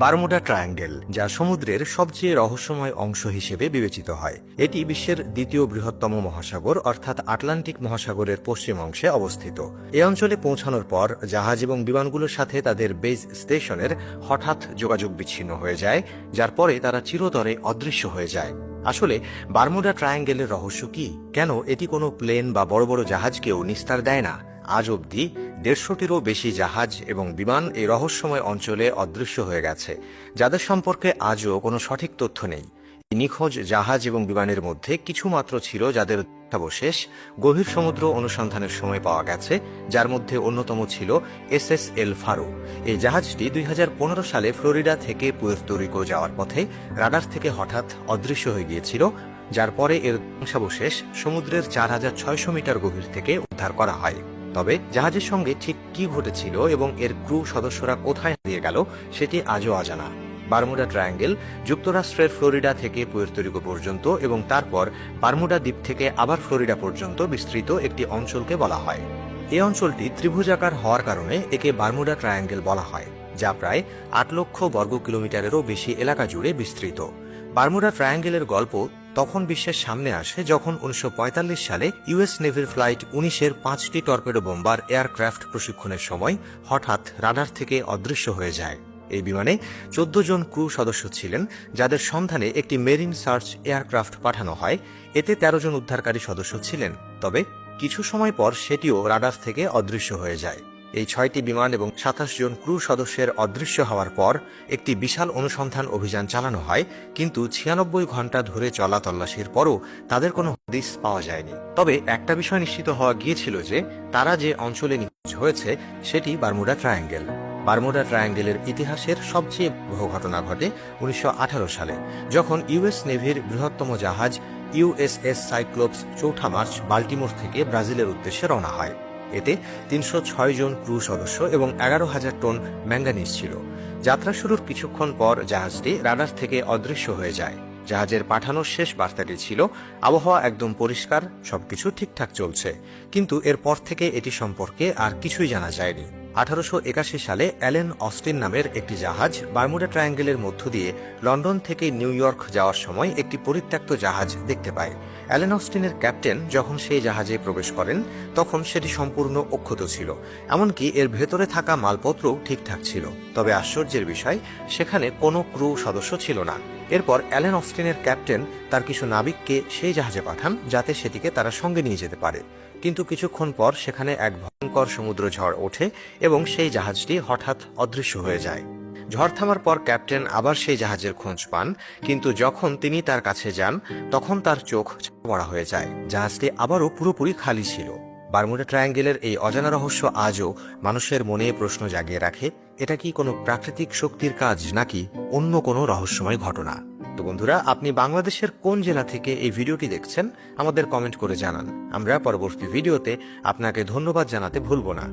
Bermuda triangle, যা সমুদ্রের সবচেয়ে রহস্যময় অংশ হিসেবে বিবেচিত হয়। এটি বিশ্বের দ্বিতীয় বৃহত্তম মহাসাগর অর্থাৎ আটলান্টিক মহাসাগরের পশ্চিম অংশে অবস্থিত। এ অঞ্চলে পৌঁছানোর পর জাহাজ এবং বিমানগুলোর সাথে তাদের বেস স্টেশনের হঠাৎ যোগাযোগ বিচ্ছিন্ন হয়ে যায়, যার পরে তারা চিরতরে অদৃশ্য হয়ে যায়। আসলে বারমুডা ট্রায়াঙ্গেলের রহস্য কি? কেন এটি কোনো প্লেন বা বড় বড় জাহাজকেও নিস্তার দেয় না? আজ অবধি ১৫০টিরও বেশি জাহাজ এবং বিমান এই রহস্যময় অঞ্চলে অদৃশ্য হয়ে গেছে, যাদের সম্পর্কে আজও কোনো সঠিক তথ্য নেই। নিখোঁজ জাহাজ এবং বিমানের মধ্যে কিছু মাত্র ছিল যাদের ধ্বংসাবশেষ গভীর সমুদ্র অনুসন্ধানের সময় পাওয়া গেছে, যার মধ্যে অন্যতম ছিল এসএস এল ফারো। এই জাহাজটি ২০১৫ সালে ফ্লোরিডা থেকে পুয়ের্তো রিকো যাওয়ার পথে রাডার থেকে হঠাৎ অদৃশ্য হয়ে গিয়েছিল, যার পরে এর ধ্বংসাবশেষ সমুদ্রের ৪৬০০ মিটার গভীর থেকে উদ্ধার করা হয়। তবে জাহাজের সঙ্গে ঠিক কি ঘটেছিল এবং এর ক্রু সদস্যরা কোথায় হারিয়ে গেল সেটি আজও অজানা। বারমুডা ট্রায়াঙ্গেল যুক্তরাষ্ট্রের ফ্লোরিডা থেকে পুয়ের্তো রিকো পর্যন্ত এবং তারপর বারমুডা দ্বীপ থেকে আবার ফ্লোরিডা পর্যন্ত বিস্তৃত একটি অঞ্চলকে বলা হয়। এই অঞ্চলটি ত্রিভুজাকার হওয়ার কারণে একে বারমুডা ট্রায়াঙ্গেল বলা হয়, যা প্রায় ৮ লক্ষ বর্গ কিলোমিটারেরও বেশি এলাকা জুড়ে বিস্তৃত। বারমুডা ট্রায়াঙ্গেলের গল্প তখন বিশ্বের সামনে আসে যখন ১৯৪৫ সালে ইউএস নেভির ফ্লাইট ১৯-এর ৫টি টর্পেডো বোম্বার এয়ারক্রাফট প্রশিক্ষণের সময় হঠাৎ রাডার থেকে অদৃশ্য হয়ে যায়। এই বিমানে ১৪ জন ক্রু সদস্য ছিলেন, যাদের সন্ধানে একটি মেরিন সার্চ এয়ারক্রাফট পাঠানো হয়। এতে ১৩ জন উদ্ধারকারী সদস্য ছিলেন, তবে কিছু সময় পর সেটিও রাডার থেকে অদৃশ্য হয়ে যায়। এই ৬টি বিমান এবং ২৭ জন ক্রু সদস্যের অদৃশ্য হওয়ার পর একটি বিশাল অনুসন্ধান অভিযান চালানো হয়, কিন্তু ৯৬ ঘন্টা ধরে চলা তল্লাশির পরও তাদের কোনো হদিস পাওয়া যায়নি। তবে একটা বিষয় নিশ্চিত হওয়া গিয়েছিল যে তারা যে অঞ্চলে নিখোঁজ হয়েছে সেটি বারমুডা ট্রায়াঙ্গেল। বারমুডা ট্রায়াঙ্গেলের ইতিহাসের সবচেয়ে বড় ঘটনা ঘটে ১৯১৮ সালে, যখন ইউএস নেভির বৃহত্তম জাহাজ ইউএসএস সাইক্লোপস ৪ মার্চ বাল্টিমোর থেকে ব্রাজিলের উদ্দেশ্যে রওনা হয়। এতে ৩০৬ জন ক্রু সদস্য এবং ১১,০০০ টন ম্যাঙ্গানিজ ছিল। যাত্রা শুরুর কিছুক্ষণ পর জাহাজটি রাডার থেকে অদৃশ্য হয়ে যায়। জাহাজের পাঠানোর শেষ বার্তাটি ছিল, আবহাওয়া একদম পরিষ্কার, সবকিছু ঠিকঠাক চলছে। কিন্তু এরপর থেকে এটি সম্পর্কে আর কিছুই জানা যায়নি। ১৮৮১ সালে অ্যালেন অস্টিন নামের একটি জাহাজ বারমুডা ট্রায়াঙ্গেলের মধ্য দিয়ে লন্ডন থেকে নিউ ইয়র্ক যাওয়ার সময় একটি পরিত্যক্ত জাহাজ দেখতে পায়। অ্যালেন অস্টিনের ক্যাপ্টেন যখন সেই জাহাজে প্রবেশ করেন তখন সেটি সম্পূর্ণ অক্ষত ছিল, এমনকি এর ভেতরে থাকা মালপত্রও ঠিকঠাক ছিল। তবে আশ্চর্যের বিষয়, সেখানে কোনো ক্রু সদস্য ছিল না। এরপর অ্যালেন অস্টিনের ক্যাপ্টেন তার কিছু নাবিককে সেই জাহাজে পাঠান যাতে সেটিকে তারা সঙ্গে নিয়ে যেতে পারে। কিন্তু কিছুক্ষণ পর সেখানে এক ভয়ঙ্কর সমুদ্র ঝড় ওঠে এবং সেই জাহাজটি হঠাৎ অদৃশ্য হয়ে যায়। ঝড় থামার পর ক্যাপ্টেন আবার সেই জাহাজের খোঁজ পান, কিন্তু যখন তিনি তার কাছে যান তখন তার চোখ পড়া হয়ে যায়। জাহাজটি আবারও পুরোপুরি খালি ছিল। বারমুডা ট্রায়াঙ্গেলের এই অজানা রহস্য আজও মানুষের মনে প্রশ্ন জাগিয়ে রাখে, এটা কি কোনো প্রাকৃতিক শক্তির কাজ নাকি অন্য কোনো রহস্যময় ঘটনা? তো বন্ধুরা, আপনি বাংলাদেশের কোন জেলা থেকে এই ভিডিওটি দেখছেন আমাদের কমেন্ট করে জানান। আমরা পরবর্তী ভিডিওতে আপনাকে ধন্যবাদ জানাতে ভুলব না।